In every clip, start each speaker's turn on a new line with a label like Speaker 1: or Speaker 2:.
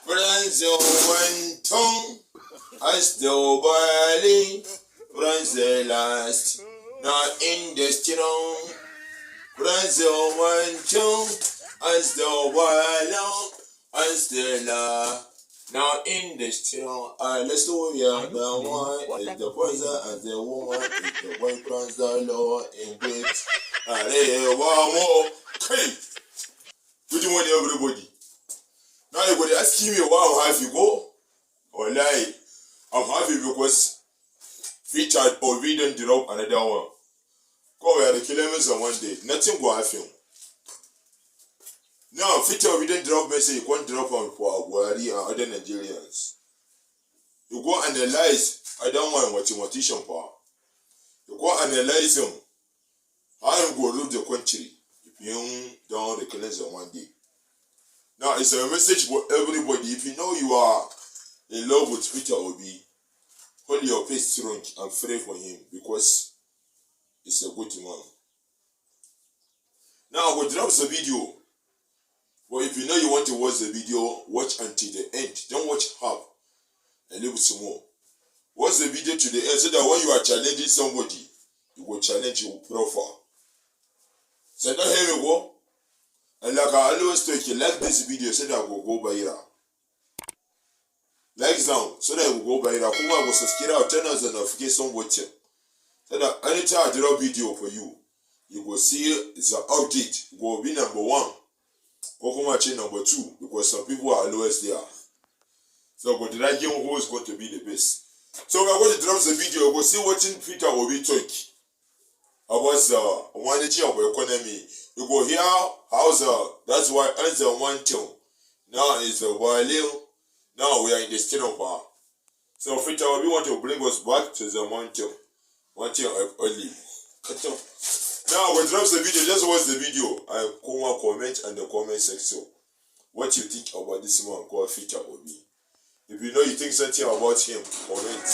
Speaker 1: Brazil went tongue as the Buhari. Brazil last, not in the strong. Brazil went tongue as the Buhari. As the la. Now in the strong, let's do ya. The one is the poison and the woman is the one France the law in which. One more. Hey, good morning, everybody. Now everybody asking me why I'm happy go or lie. I'm happy because featured or we don't drop another one. Go where the kilometers on one day. Nothing go happen. Now feature we don't drop message. You can't drop on for Buhari and other Nigerians. You go analyze. I don't want what you want to power. You go analyze them. I am go rule the country. If you don't recognize on one day. Now it's a message for everybody. If you know you are in love with Peter Obi, hold your face strong and pray for him because it's a good man. Now I will drop the video. But if you know you want to watch the video, watch until the end. Don't watch half and leave some more. Watch the video to the end so that when you are challenging somebody, you will challenge your profile. So don't hear me go. And like I always tell you, like this video so that I will go viral. Like down so that I will go viral. Come on, subscribe, turn on the notification button. So that anytime I drop video for you, you will see the update. You will be number 1. Go change number 2 because some people are always there. So but the right game who is going to be the best. So we are going to drop the video. We'll see what Peter will be talking about the managing of economy. You go here, how's that's why answer one thing. Now is the value. Now we are in the state of power. So Peter, we want to bring us back to the one thing of only. Now we drop the video. Just watch the video. I comment in the comment section what you think about this man called Peter Obi. If you know you think something about him, comment.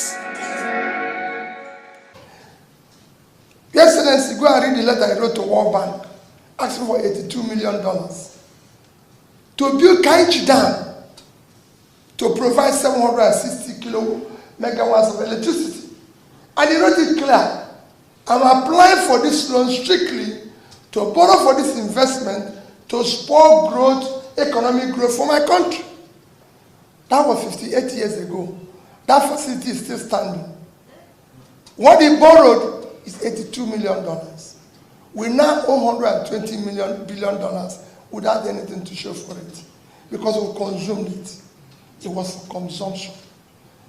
Speaker 2: Your Excellency, go and read the letter I wrote to World Bank asking for $82 million to build Kainchi Dam to provide 760 megawatts of electricity. And he wrote it clear. I'm applying for this loan strictly to borrow for this investment to spur growth, economic growth for my country. That was 58 years ago. That facility is still standing. What he borrowed is $82 million. We now owe $120 billion without anything to show for it because we consumed it. It was for consumption.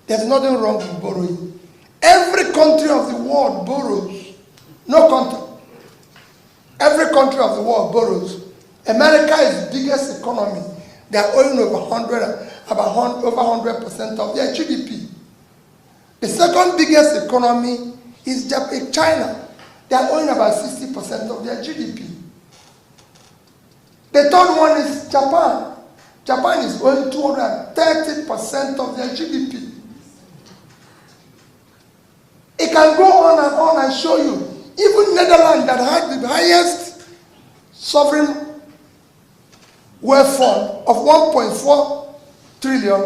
Speaker 2: There's nothing wrong with borrowing. Every country of the world borrows. No country. Every country of the world borrows. America is the biggest economy. They are owing over 100% of their GDP. The second biggest economy is China. They are owing about 60% of their GDP. The third one is Japan. Japan is owing 230% of their GDP. It can go on and show you. Even Netherlands that had the highest sovereign wealth fund of 1.4 trillion,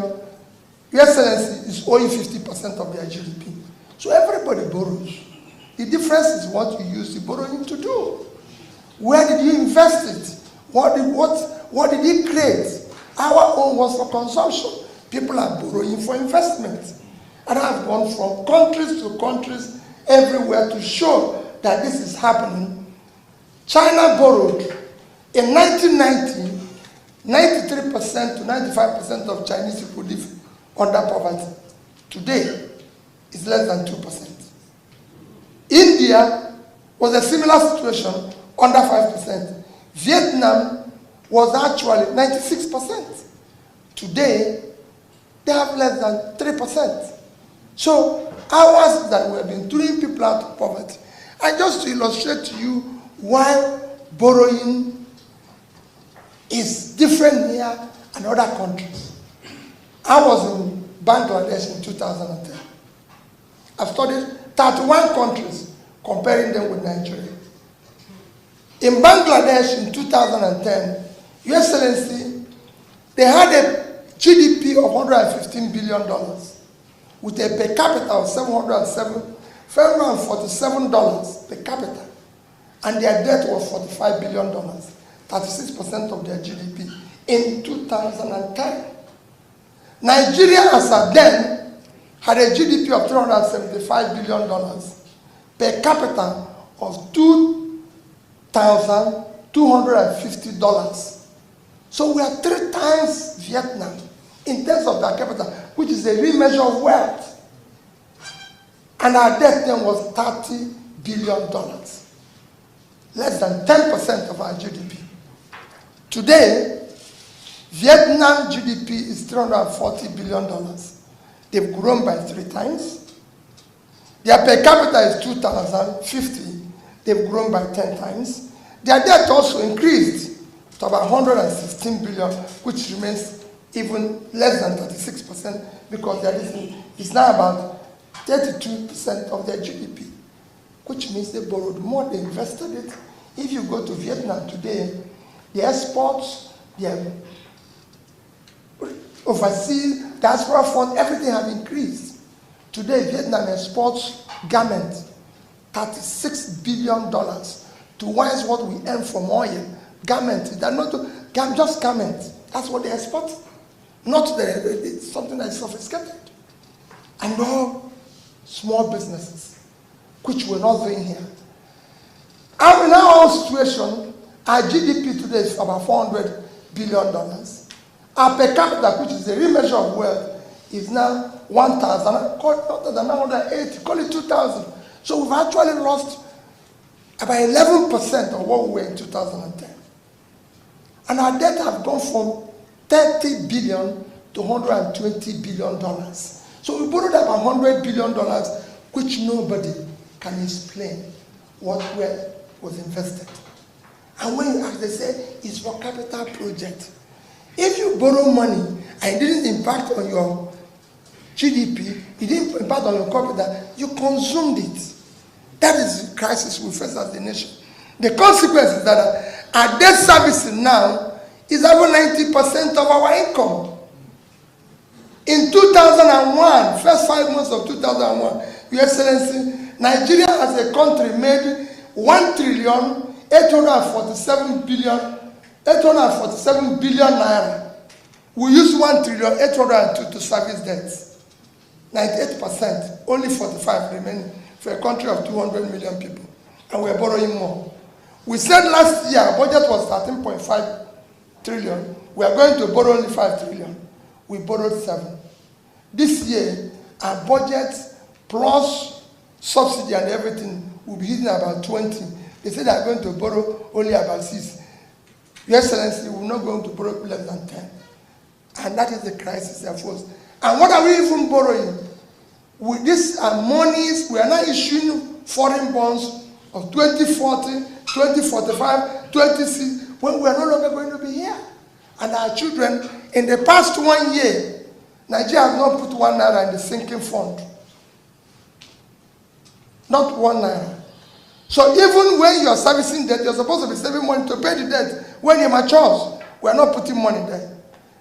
Speaker 2: Your Excellency is owing 50% of their GDP. So everybody borrows. The difference is what you use the borrowing to do. Where did you invest it? What did he create? Our own was for consumption. People are borrowing for investment. And I've gone from countries to countries everywhere to show that this is happening. China borrowed in 1990, 93% to 95% of Chinese people live under poverty. Today, it's less than 2%. India was a similar situation, under 5%. Vietnam was actually 96%. Today, they have less than 3%. So, ours that we have been throwing people out of poverty. And just to illustrate to you why borrowing is different here and other countries. I was in Bangladesh in 2010. I've studied 31 countries, comparing them with Nigeria. In Bangladesh in 2010, Your Excellency, They had a GDP of $115 billion with a per capita of $747 per capita. And their debt was $45 billion, 36% of their GDP in 2010. Nigeria, as at then, had a GDP of $375 billion, per capita of $2,250. So we are 3 times Vietnam in terms of per capita, which is a real measure of wealth. And our debt then was $30 billion, less than 10% of our GDP. Today, Vietnam GDP is $340 billion. They've grown by 3 times. Their per capita is $2,050. They've grown by 10 times. Their debt also increased to about $116 billion, which remains even less than 36% because it's now about 32% of their GDP, which means they borrowed more, they invested it. If you go to Vietnam today, the exports, their overseas diaspora fund, everything have increased. Today, Vietnam exports garments, $36 billion, twice what we earn from oil. Garments, they're not just garments. That's what they export. Not something that is sophisticated. And all small businesses, which we're not doing here. And in our situation, our GDP today is about $400 billion. Our per capita, which is a real measure of wealth, is now 1,980, call it 2,000. So we've actually lost about 11% of what we were in 2010. And our debt have gone from $30 billion to $120 billion. So we borrowed about $100 billion, which nobody can explain what was invested. And when you ask, they say, it's for capital project. If you borrow money and it didn't impact on your GDP, it didn't impact on your capital, you consumed it. That is the crisis we face as a nation. The consequence is that our debt servicing now is over 90% of our income. In 2001, first 5 months of 2001, Your Excellency, Nigeria as a country made $1,847 billion naira. We use $1,802 to service debts. 98%, only 45 remaining for a country of 200 million people. And we're borrowing more. We said last year our budget was 13.5 trillion. We are going to borrow only 5 trillion. We borrowed 7. This year, our budget plus subsidy and everything will be hitting about 20. They said they are going to borrow only about 6. Your Excellency, we're not going to borrow less than 10. And that is the crisis of us. And what are we even borrowing? With these monies, we are now issuing foreign bonds of 2040, 2045, 26, when we are no longer going to be here. And our children, in the past 1 year, Nigeria has not put 1 naira in the sinking fund. Not 1 naira. So even when you are servicing debt, you're supposed to be saving money to pay the debt. When it matures, we are not putting money there.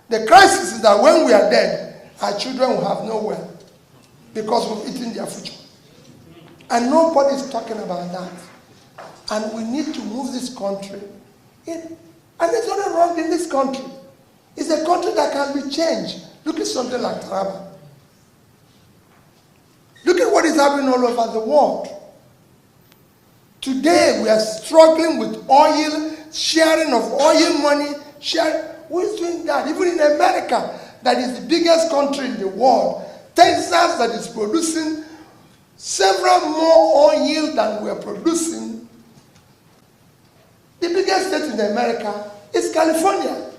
Speaker 2: The crisis is that when we are dead, our children will have nowhere because we've eaten their future. And nobody is talking about that. And we need to move this country in. And there's nothing wrong in this country. It's a country that can be changed. Look at something like Taraba. Look at what is happening all over the world. Today we are struggling with oil, sharing of oil money. Who is doing that? Even in America, that is the biggest country in the world. Texas, that is producing several more oil than we are producing. The biggest state in America is California.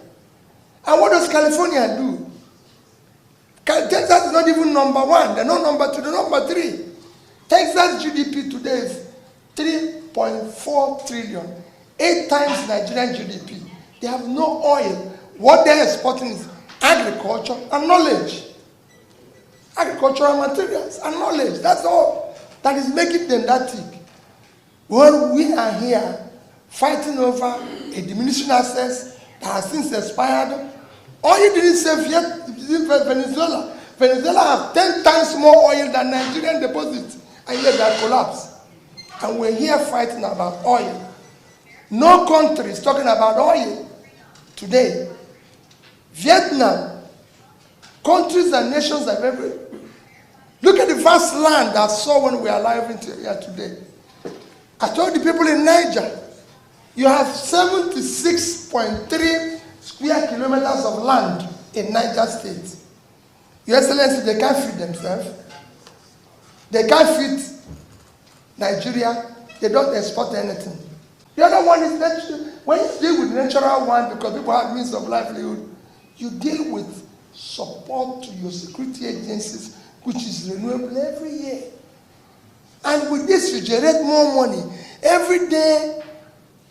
Speaker 2: And what does California do? Texas is not even number 1. They're not number 2. They're number 3. Texas GDP today is 3.4 trillion. 8 times Nigerian GDP. They have no oil. What they're exporting is agriculture and knowledge. Agricultural materials and knowledge. That's all that is making them that thick. When we are here fighting over a diminishing assets that has since expired, Oil didn't save yet Venezuela. Venezuela have 10 times more oil than Nigerian deposits, and yet they collapsed. And we're here fighting about oil. No country is talking about oil today. Vietnam, countries and nations have ever. Look at the vast land I saw when we are alive here today. I told the people in Niger, you have 76.3 square kilometers of land in Niger State. Your Excellency, they can't feed themselves. They can't feed Nigeria. They don't export anything. The other one is natural. When you deal with natural one, because people have means of livelihood, you deal with support to your security agencies, which is renewable every year. And with this, you generate more money. Every day,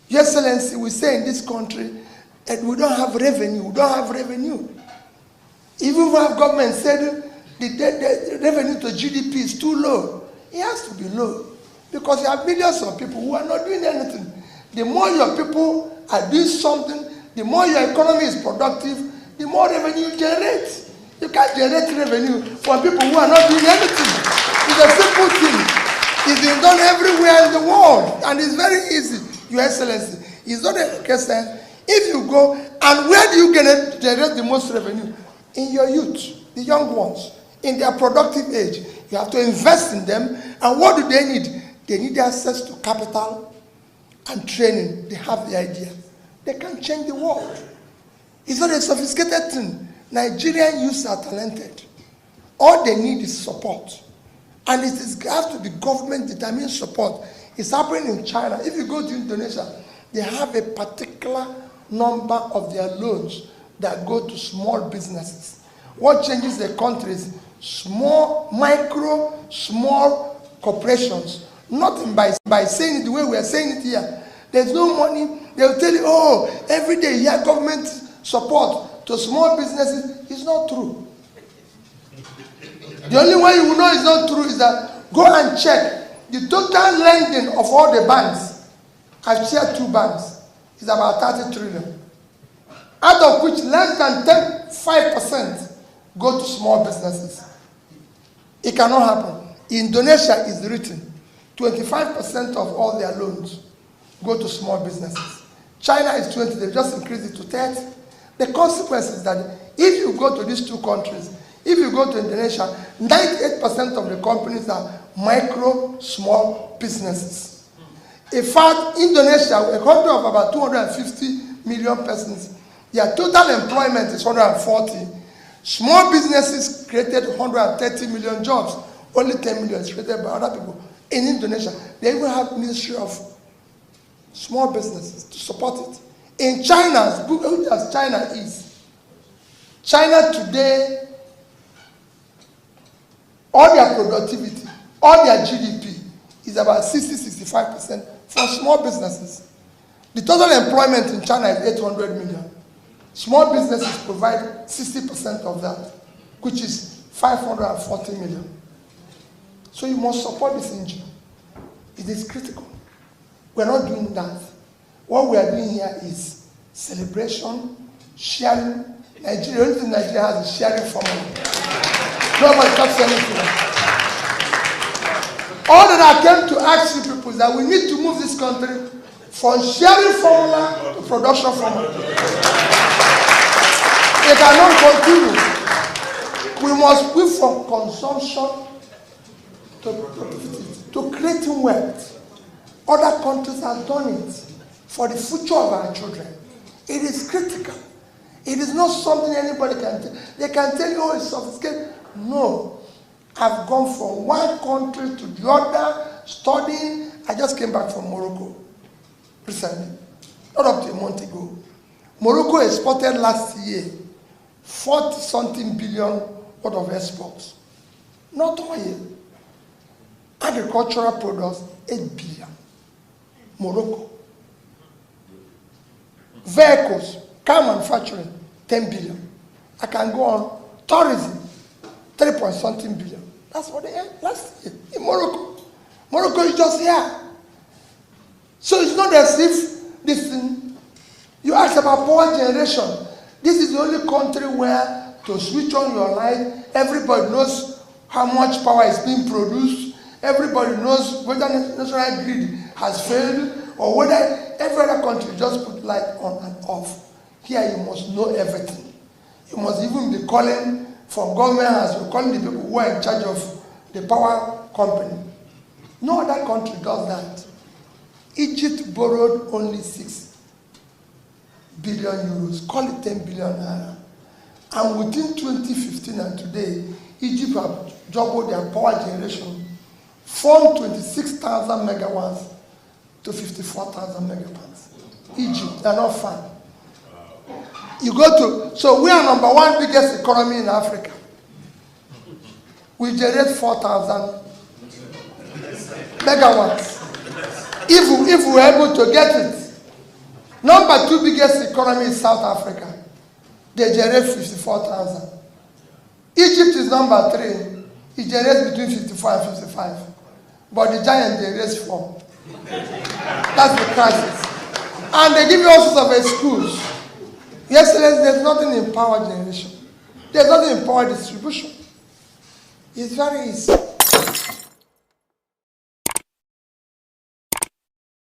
Speaker 2: Your Excellency, we say in this country that we don't have revenue. We don't have revenue. Even if our government said the revenue to GDP is too low, it has to be low. Because you have millions of people who are not doing anything. The more your people are doing something, the more your economy is productive, the more revenue you generate. You can't generate revenue from people who are not doing anything. It's a simple thing. It's been done everywhere in the world, and it's very easy, Your Excellency. It's not a question. If you go, and where do you generate the most revenue? In your youth, the young ones, in their productive age. You have to invest in them. And what do they need? They need access to capital and training. They have the idea. They can change the world. It's not a sophisticated thing. Nigerian youths are talented. All they need is support. And it has to be government-determined support. It's happening in China. If you go to Indonesia, they have a particular number of their loans that go to small businesses. What changes the country is small corporations. Nothing by saying it the way we are saying it here. There's no money. They'll tell you, oh, every day you have government support to small businesses. It's not true. The only way you will know it's not true is that go and check the total lending of all the banks. I've shared 2 banks. It's about 30 trillion. Out of which less than 5% go to small businesses. It cannot happen. Indonesia is written. 25% of all their loans go to small businesses. China is 20. They've just increased it to 30. The consequence is that if you go to these 2 countries, if you go to Indonesia, 98% of the companies are small businesses. In fact, Indonesia, a country of about 250 million persons, their total employment is 140. Small businesses created 130 million jobs. Only 10 million is created by other people. In Indonesia, they even have Ministry of Small Businesses to support it. In China, as China is, China today, all their productivity, all their GDP is about 60-65% for small businesses. The total employment in China is 800 million. Small businesses provide 60% of that, which is 540 million. So you must support this engine. It is critical. We're not doing that. What we are doing here is celebration, sharing. Nigeria, the only thing Nigeria has is sharing formula. Nobody talks anything. All that I came to ask you people is that we need to move this country from sharing formula to production formula. It cannot continue. We must move from consumption to creating wealth. Other countries have done it for the future of our children. It is critical. It is not something anybody can tell. They can tell you, oh, it's sophisticated. No. I've gone from one country to the other, studying. I just came back from Morocco recently, not up to a month ago. Morocco exported last year 40-something billion worth of exports. Not oil. Agricultural products, 8 billion. Morocco. Vehicles, car manufacturing, 10 billion. I can go on. Tourism, 3-point-something billion. That's what they had last year in Morocco. Morocco is just here. So it's not as if this thing, you ask about power generation. This is the only country where to switch on your light, everybody knows how much power is being produced. Everybody knows whether national grid has failed or whether every other country just put light on and off. Here you must know everything. You must even be calling from government as you're calling the people who are in charge of the power company. No other country does that. Egypt borrowed only 6 billion euros, call it 10 billion naira. And within 2015 and today, Egypt have doubled their power generation from 26,000 megawatts to 54,000 megawatts. Egypt, they're not far. You go to, so we are number 1 biggest economy in Africa. We generate 4,000 megawatts. If we were able to get it. Number 2 biggest economy is South Africa. They generate 54,000. Egypt is number 3. It generates between 54 and 55. But the giant generates 4. That's the crisis. And they give you all sorts of excuse. Yesterday, there's nothing in power generation. There's nothing in power distribution. It's very easy.